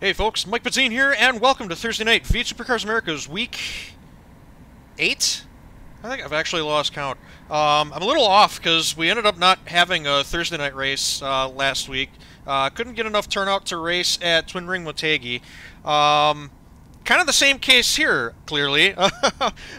Hey folks, Mike Pizzine here, and welcome to Thursday Night V8 Supercars America's Week 8? I think I've actually lost count. I'm a little off because we ended up not having a Thursday night race last week. Couldn't get enough turnout to race at Twin Ring Motegi. Kind of the same case here, clearly.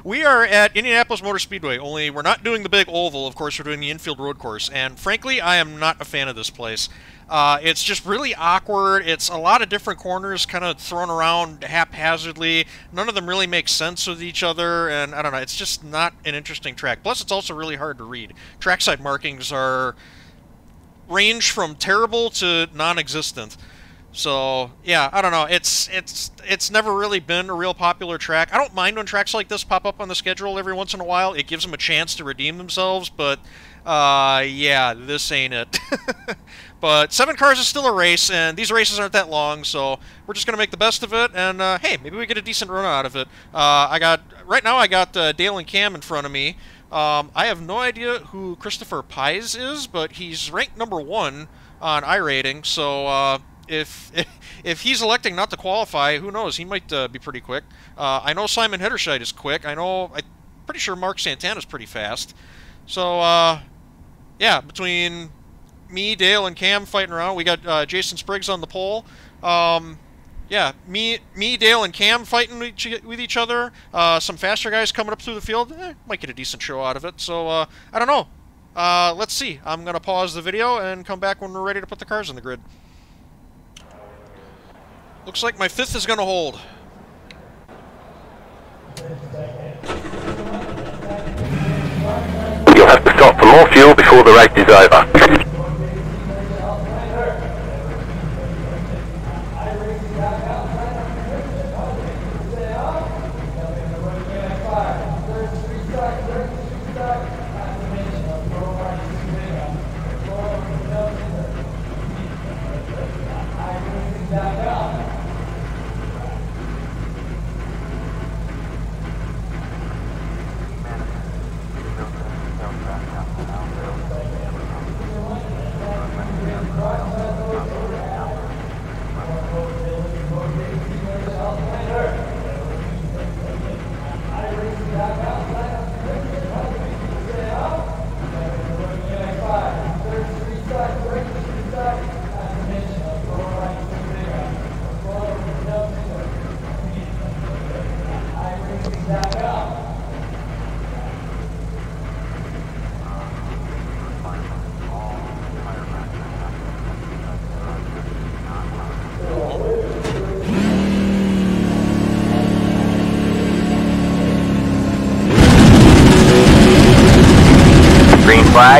We are at Indianapolis Motor Speedway, only we're not doing the big oval. Of course, we're doing the infield road course, and frankly, I am not a fan of this place. It's just really awkward. It's a lot of different corners kind of thrown around haphazardly. None of them really make sense with each other, and I don't know, it's just not an interesting track. Plus, it's also really hard to read. Trackside markings range from terrible to non-existent. So, yeah, I don't know. It's never really been a real popular track. I don't mind when tracks like this pop up on the schedule every once in a while. It gives them a chance to redeem themselves, but, yeah, this ain't it. But 7 cars is still a race, and these races aren't that long, so we're just going to make the best of it, and, hey, maybe we get a decent run out of it. Right now I got Dale and Cam in front of me. I have no idea who Christopher Pies is, but he's ranked '1 on iRacing, so, if he's electing not to qualify, who knows? He might be pretty quick. I know Simon Hederscheid is quick. I'm pretty sure Mark Santana's pretty fast. So, yeah, between me, Dale, and Cam fighting around, we got Jason Spriggs on the pole. Yeah, me, Dale, and Cam fighting with each other. Some faster guys coming up through the field. Might get a decent show out of it. So, I don't know. Let's see. I'm going to pause the video and come back when we're ready to put the cars in the grid. Looks like my 5th is going to hold. You'll have to stop for more fuel before the race is over.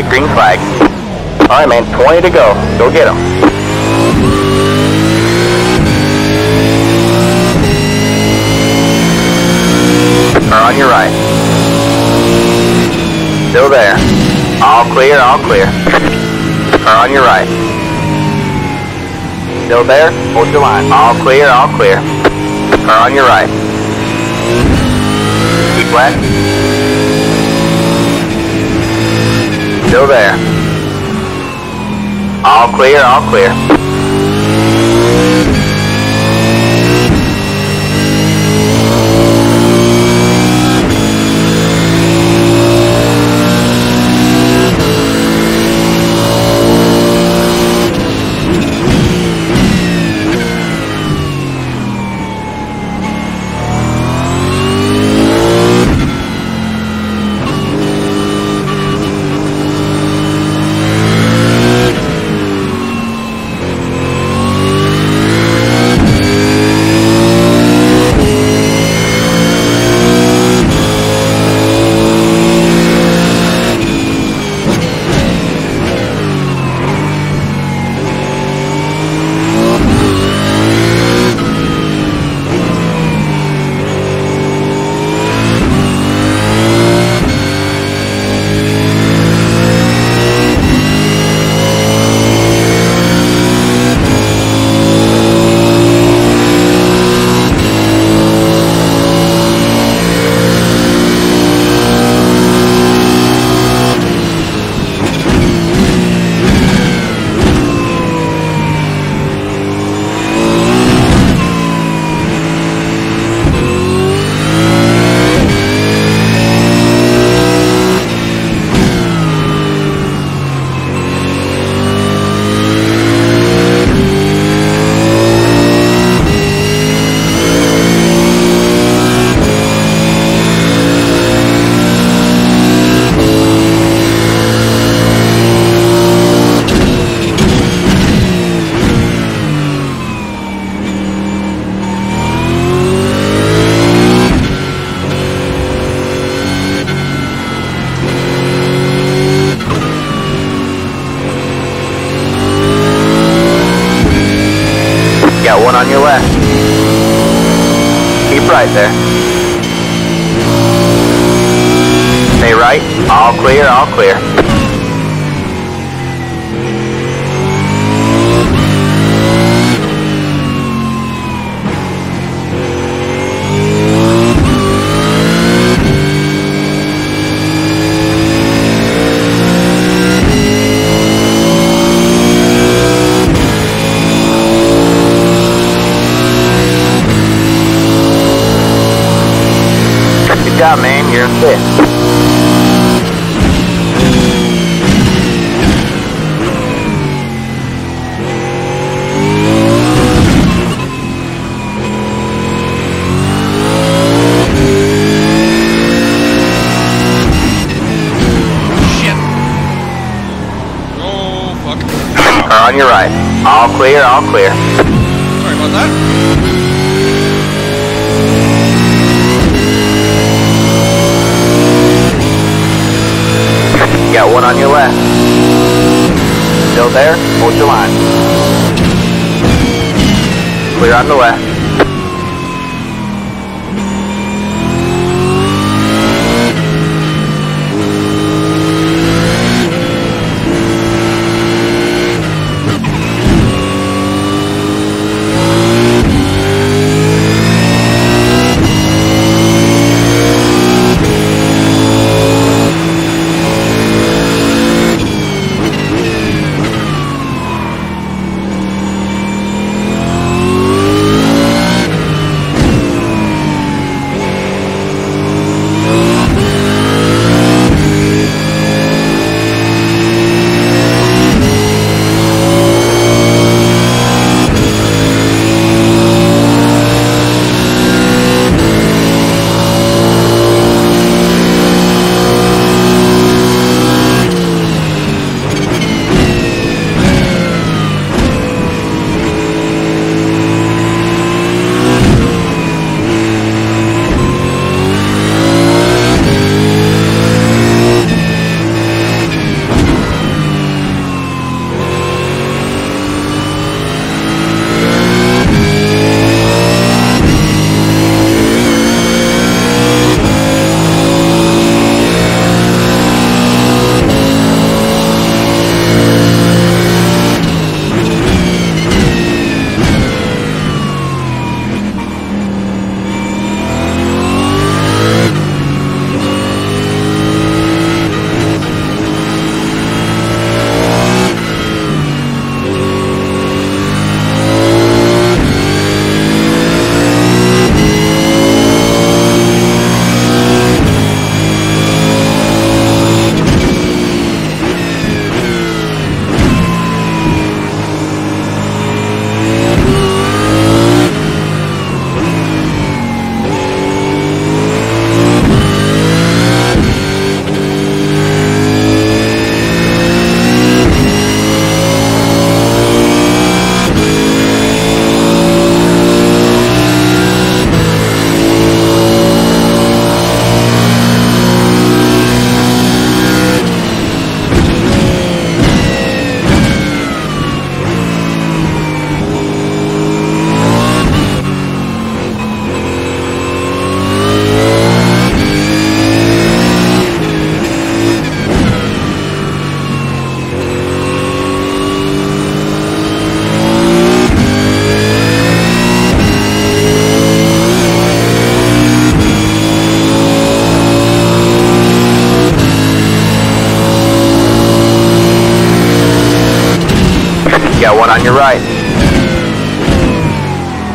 Green flag. Alright, man, 20 to go. Go get them. Are on your right. Still there. All clear, all clear. Are on your right. Still there. Hold your line. All clear, all clear. Are on your right. Keep flat. Still there. All clear, all clear. one on your left. Keep right there. Stay right. All clear, all clear. Good job, man. You're in fifth. Shit. Oh, fuck. Car on your right. All clear, all clear. Sorry about that. Got one on your left. Still there? Hold your line. Clear on the left. Got one on your right.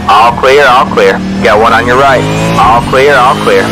All clear, all clear. Got one on your right. All clear, all clear.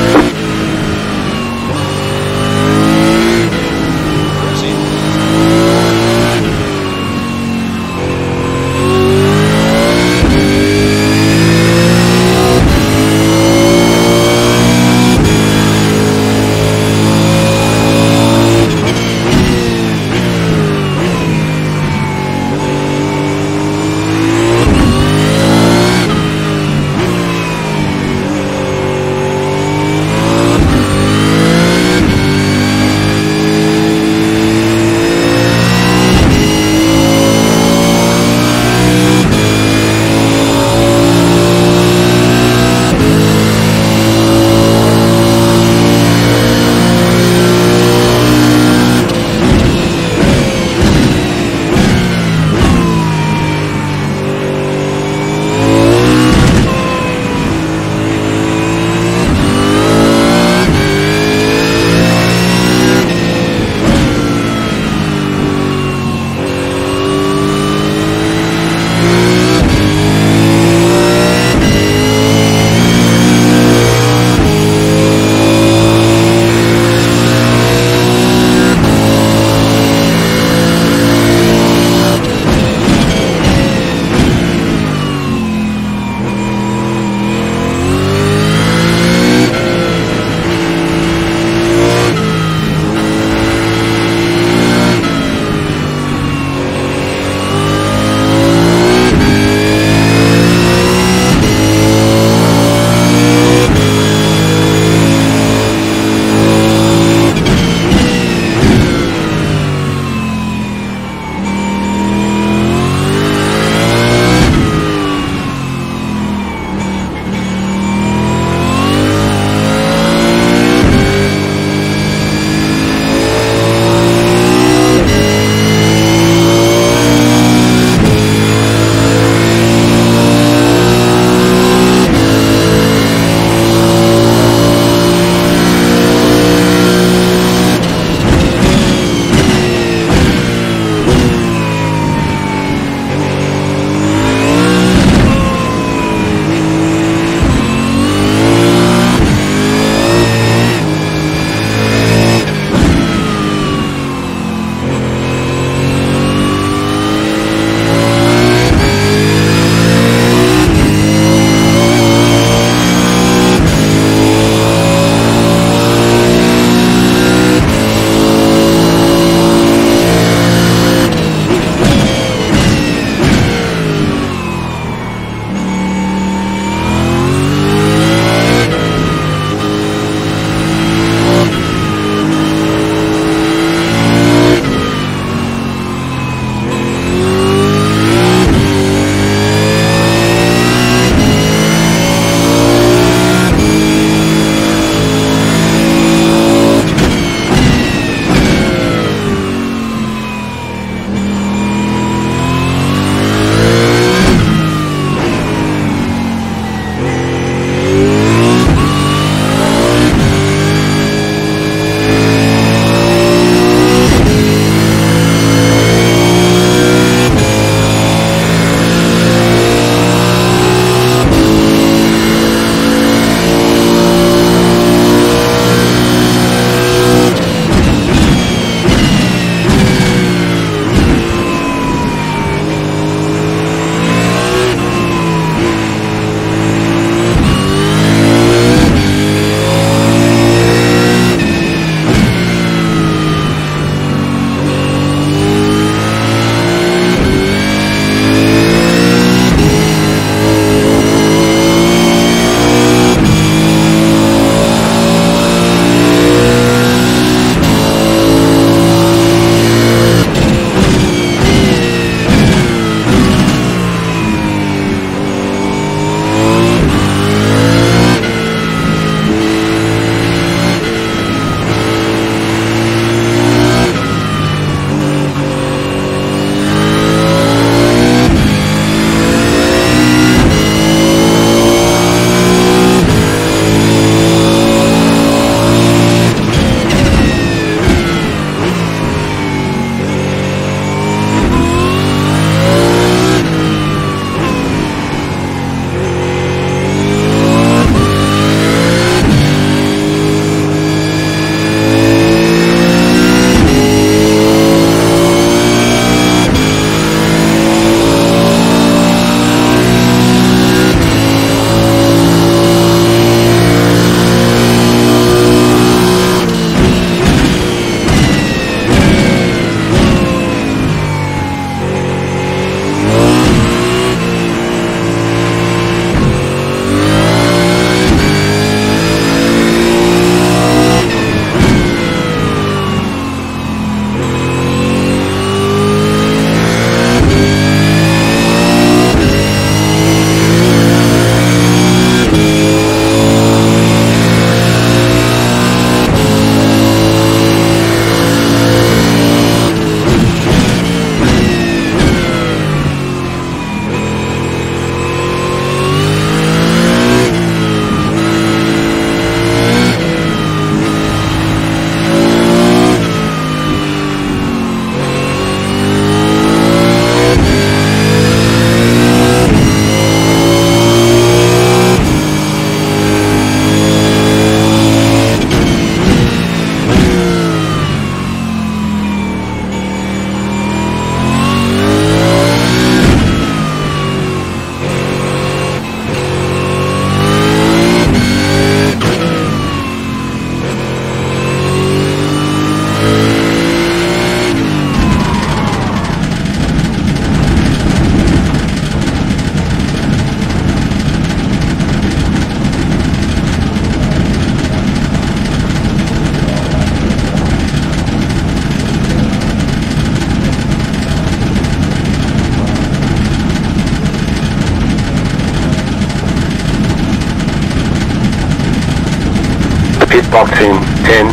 Pit box in 10.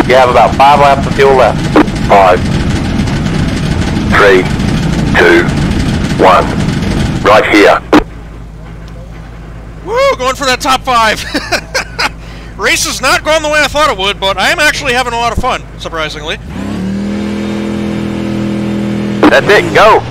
You have about 5 laps of fuel left. 5, 3, 2, 1. Right here. Woo! Going for that top 5. Race is not going the way I thought it would, but I am actually having a lot of fun, surprisingly. That's it, go!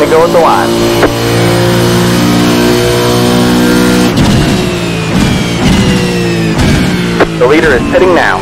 Go at the line. The leader is pitting now.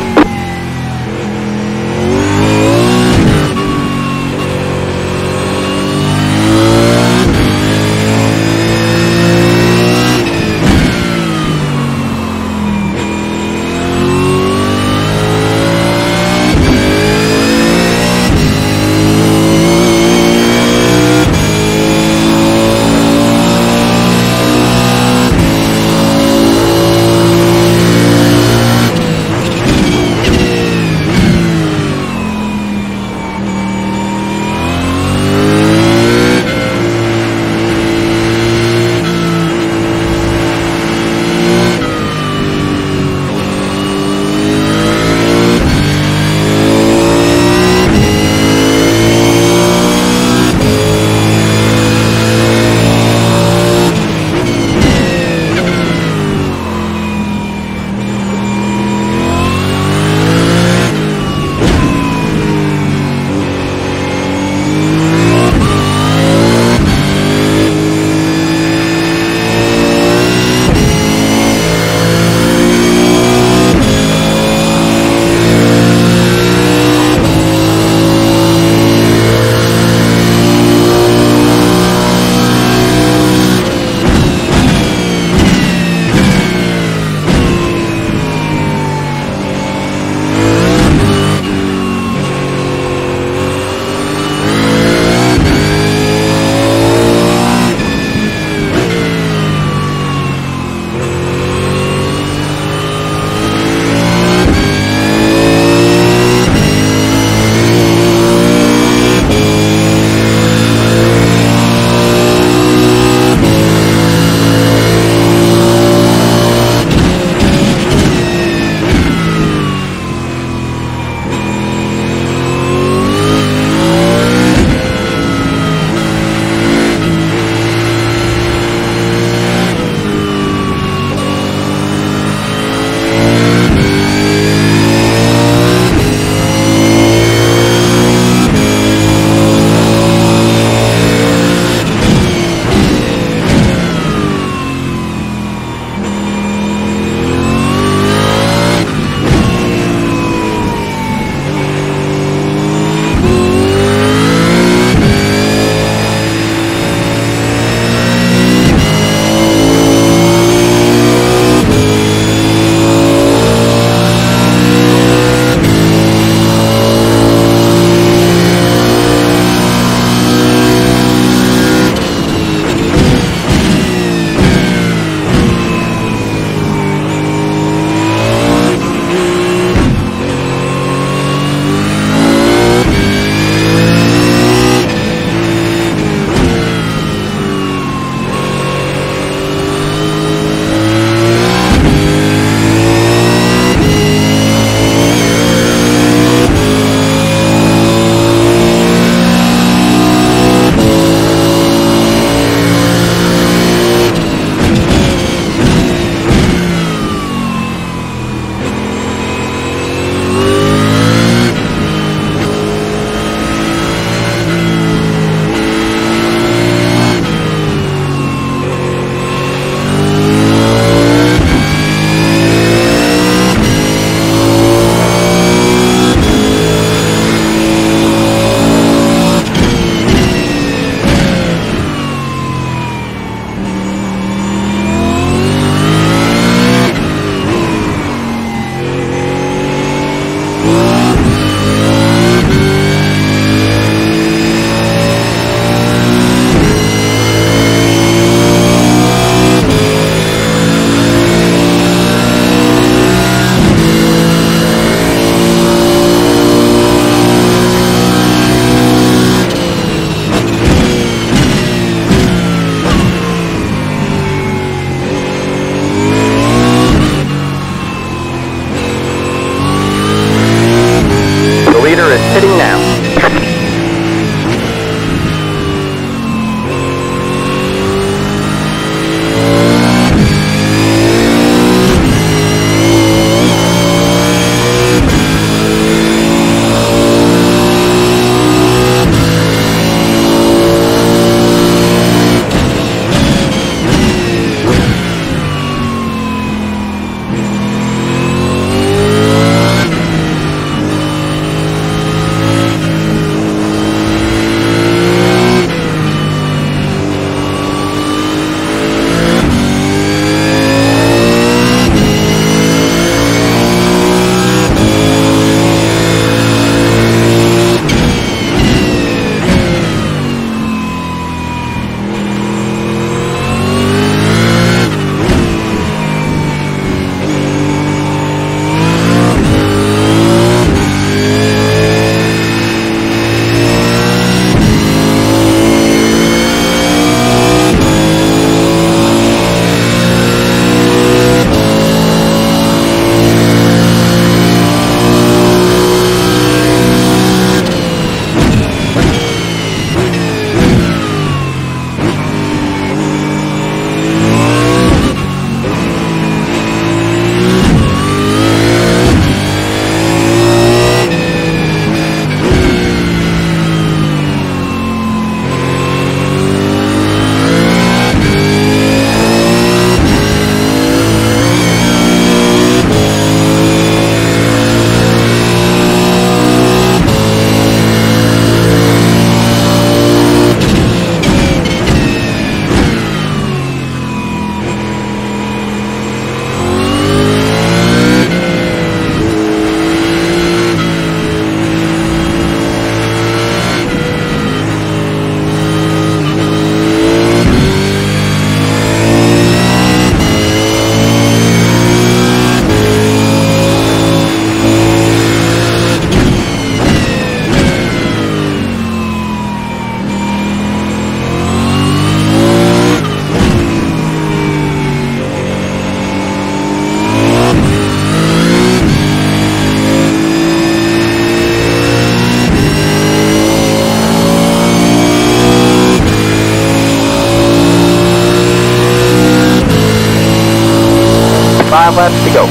5 laps to go.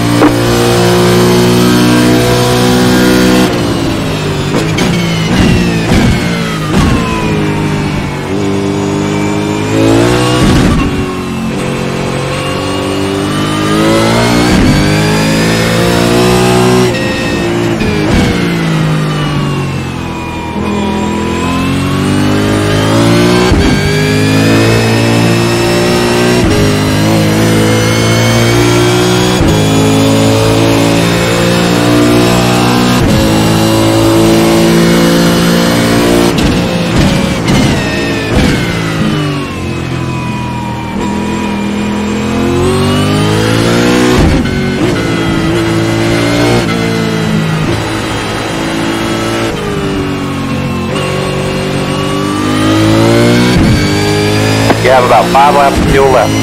You have about 5 laps of fuel left.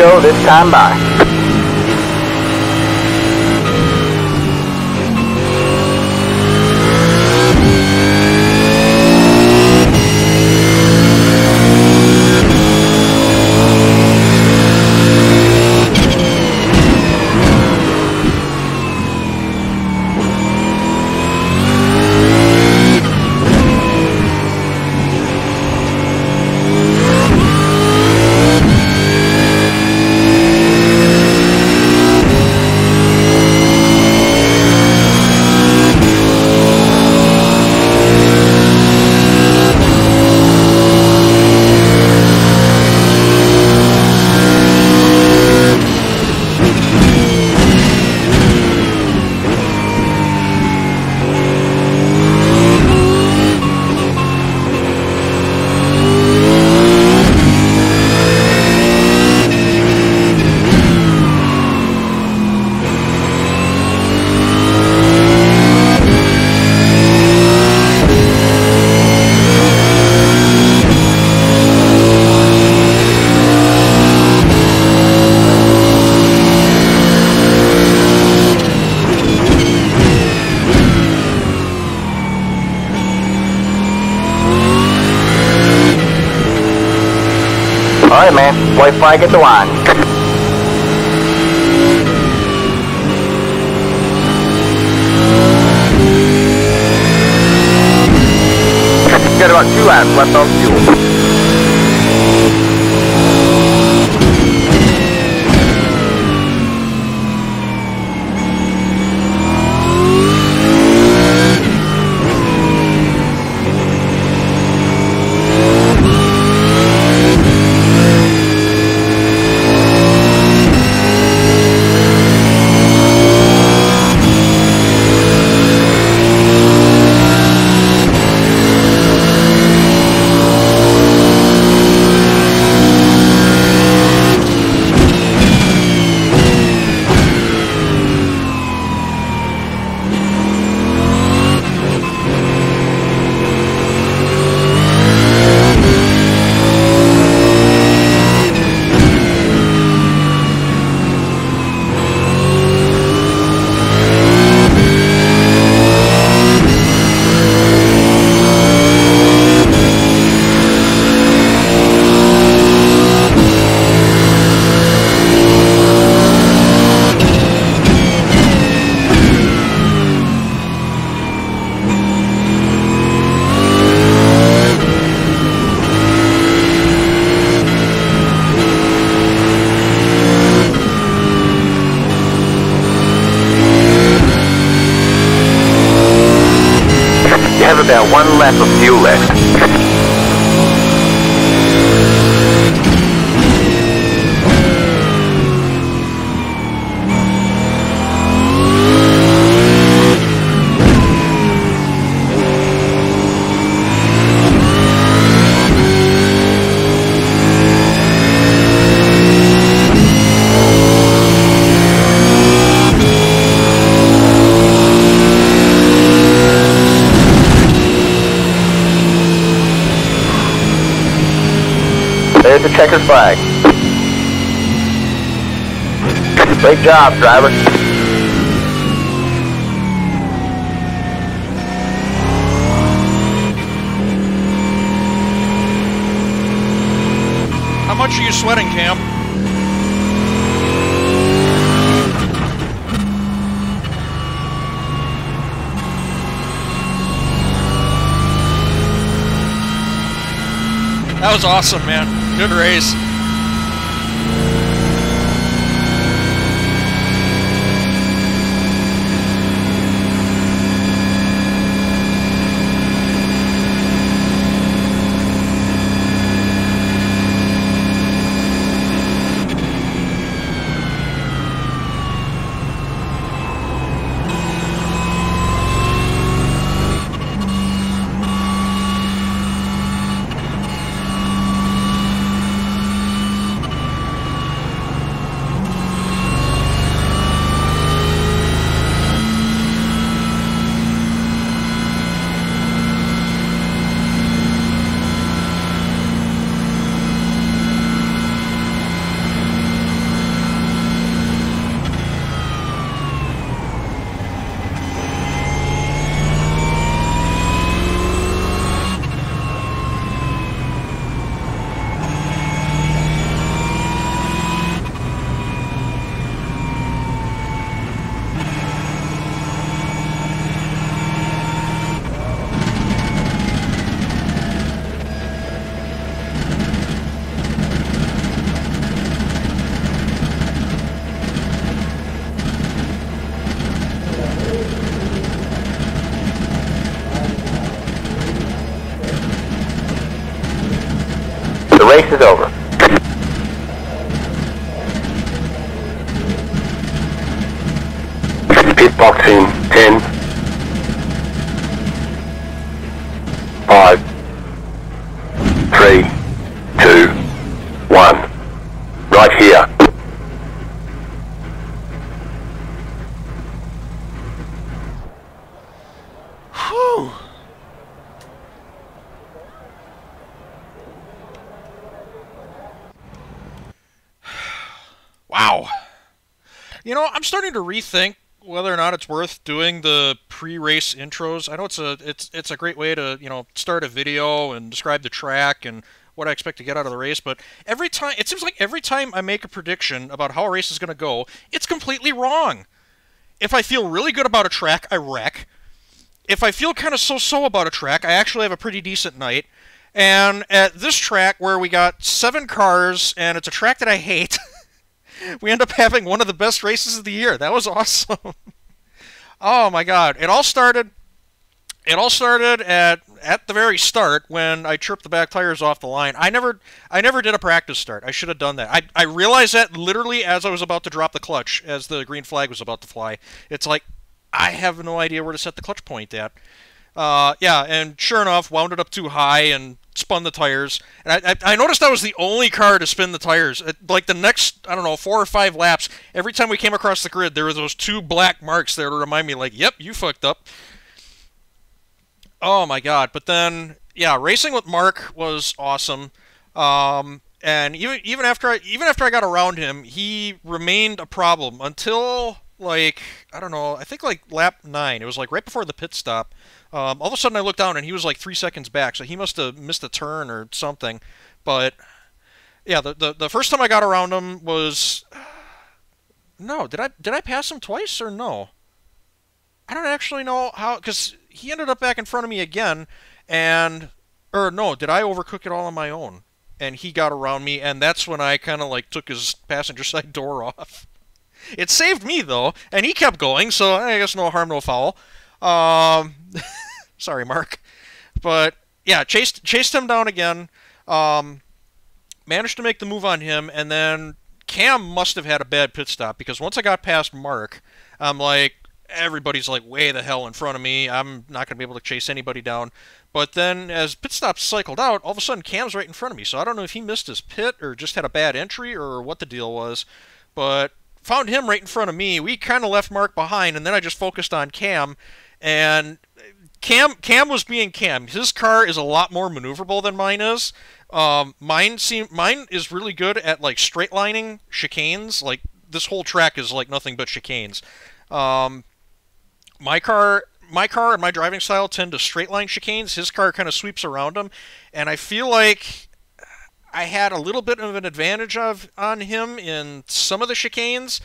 Go this time by. Alright, man. White flag at the line. Got about 2 laps left on fuel. About 1 lap of fuel left. There's the checkered flag. Great job, driver. How much are you sweating, Cam? That was awesome, man. Good race. The race is over. Pit box in 10, 5, 3, 2, 1. Right here. Whew. Wow. You know, I'm starting to rethink whether or not it's worth doing the pre-race intros. I know it's a great way to, you know, start a video and describe the track and what I expect to get out of the race, but it seems like every time I make a prediction about how a race is going to go, it's completely wrong. If I feel really good about a track, I wreck. If I feel kind of so-so about a track, I actually have a pretty decent night. And at this track, where we got 7 cars, and it's a track that I hate, we end up having one of the best races of the year. That was awesome. Oh my God! It all started at the very start when I tripped the back tires off the line. I never did a practice start. I should have done that. I realized that literally as I was about to drop the clutch, as the green flag was about to fly. It's like, I have no idea where to set the clutch point at. Yeah, and sure enough, wound it up too high and spun the tires. And I noticed I was the only car to spin the tires. Like the next, I don't know, 4 or 5 laps, every time we came across the grid, there were those 2 black marks there to remind me, like, yep, you fucked up. Oh my God! But then, yeah, racing with Mark was awesome. And even after I got around him, he remained a problem until, like, I don't know, I think like lap 9. It was like right before the pit stop. All of a sudden I looked down and he was like 3 seconds back, so he must have missed a turn or something. But yeah, the first time I got around him was, no, did I pass him twice or no? I don't actually know how, because he ended up back in front of me again, or no, did I overcook it all on my own? And he got around me, and that's when I kind of like took his passenger side door off. It saved me though, and he kept going, so I guess no harm, no foul. Sorry, Mark. But yeah, chased him down again. Managed to make the move on him, and then Cam must have had a bad pit stop, because once I got past Mark, I'm like, everybody's like way the hell in front of me. I'm not going to be able to chase anybody down. But then as pit stops cycled out, all of a sudden Cam's right in front of me. So I don't know if he missed his pit or just had a bad entry or what the deal was. But found him right in front of me. We kind of left Mark behind, and then I just focused on Cam. And Cam was being Cam. His car is a lot more maneuverable than mine is. Mine is really good at like straight lining chicanes. Like this whole track is like nothing but chicanes. My car and my driving style tend to straight line chicanes. His car kind of sweeps around them, and I feel like I had a little bit of an advantage on him in some of the chicanes.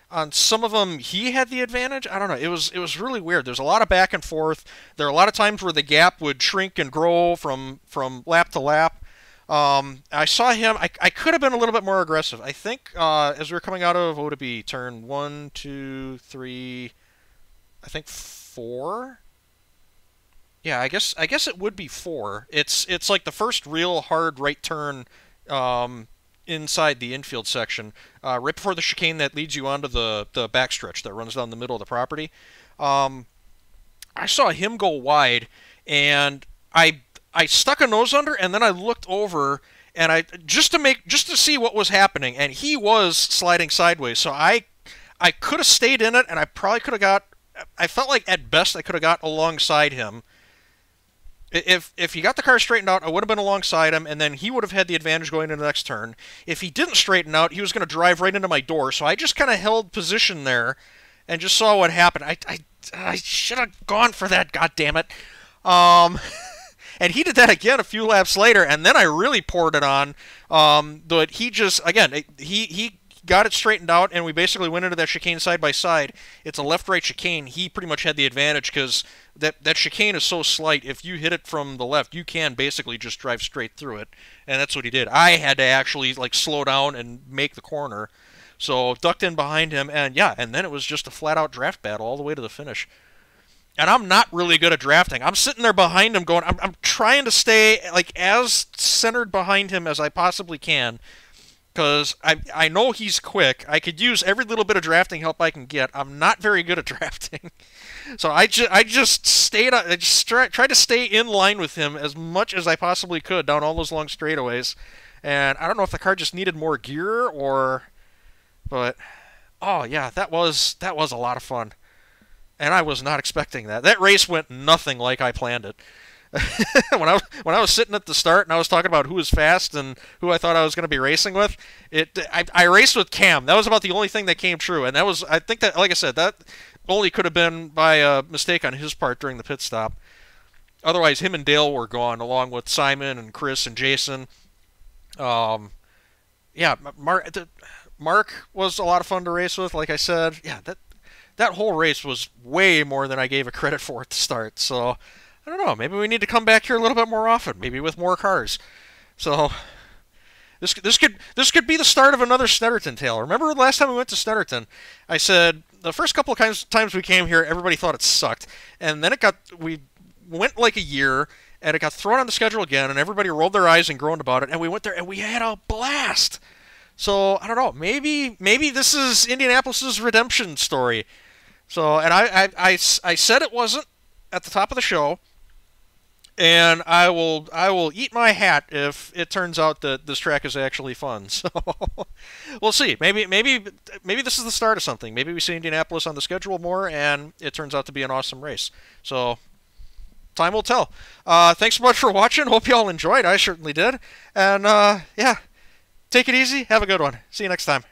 On some of them, he had the advantage. I don't know. It was really weird. There's a lot of back and forth. There are a lot of times where the gap would shrink and grow from lap to lap. I saw him. I could have been a little bit more aggressive. I think as we were coming out of, what would it be? Turn 1, 2, 3. I think 4. Yeah, I guess it would be 4. It's like the first real hard right turn inside the infield section, right before the chicane that leads you onto the backstretch that runs down the middle of the property. I saw him go wide, and I stuck a nose under, and then I looked over, and just to see what was happening, and he was sliding sideways. So I could have stayed in it, and I probably could have got. I felt like at best I could have got alongside him. If he got the car straightened out, I would have been alongside him, and then he would have had the advantage going into the next turn. If he didn't straighten out, he was going to drive right into my door, so I just kind of held position there and just saw what happened. I should have gone for that, goddammit. And he did that again a few laps later, and then I really poured it on. But he just, again, he got it straightened out, and we basically went into that chicane side by side. It's a left-right chicane. He pretty much had the advantage because that chicane is so slight. If you hit it from the left, you can basically just drive straight through it, and that's what he did. I had to actually like slow down and make the corner, so ducked in behind him, and yeah, and then it was just a flat-out draft battle all the way to the finish. And I'm not really good at drafting. I'm sitting there behind him going, I'm trying to stay like as centered behind him as I possibly can, because I know he's quick. I could use every little bit of drafting help I can get. I'm not very good at drafting. So I just tried to stay in line with him as much as I possibly could down all those long straightaways. And I don't know if the car just needed more gear but oh yeah, that was a lot of fun. And I was not expecting that. That race went nothing like I planned it. when I was sitting at the start and I was talking about who was fast and who I thought I was going to be racing with, I raced with Cam. That was about the only thing that came true, and that was, I think that, like I said, that only could have been by a mistake on his part during the pit stop. Otherwise, him and Dale were gone, along with Simon and Chris and Jason. Yeah, Mark was a lot of fun to race with. Like I said, yeah, that whole race was way more than I gave it credit for at the start. So I don't know. Maybe we need to come back here a little bit more often. Maybe with more cars. So this could be the start of another Snetterton tale. Remember the last time we went to Snetterton? I said the first couple of times we came here, everybody thought it sucked, and then we went like a year, and it got thrown on the schedule again, and everybody rolled their eyes and groaned about it, and we went there and we had a blast. So I don't know. Maybe this is Indianapolis's redemption story. So, and I said it wasn't at the top of the show. And I will eat my hat if it turns out that this track is actually fun. So we'll see. Maybe this is the start of something. Maybe we see Indianapolis on the schedule more, and it turns out to be an awesome race. So time will tell. Thanks so much for watching. Hope you all enjoyed. I certainly did. And yeah, take it easy. Have a good one. See you next time.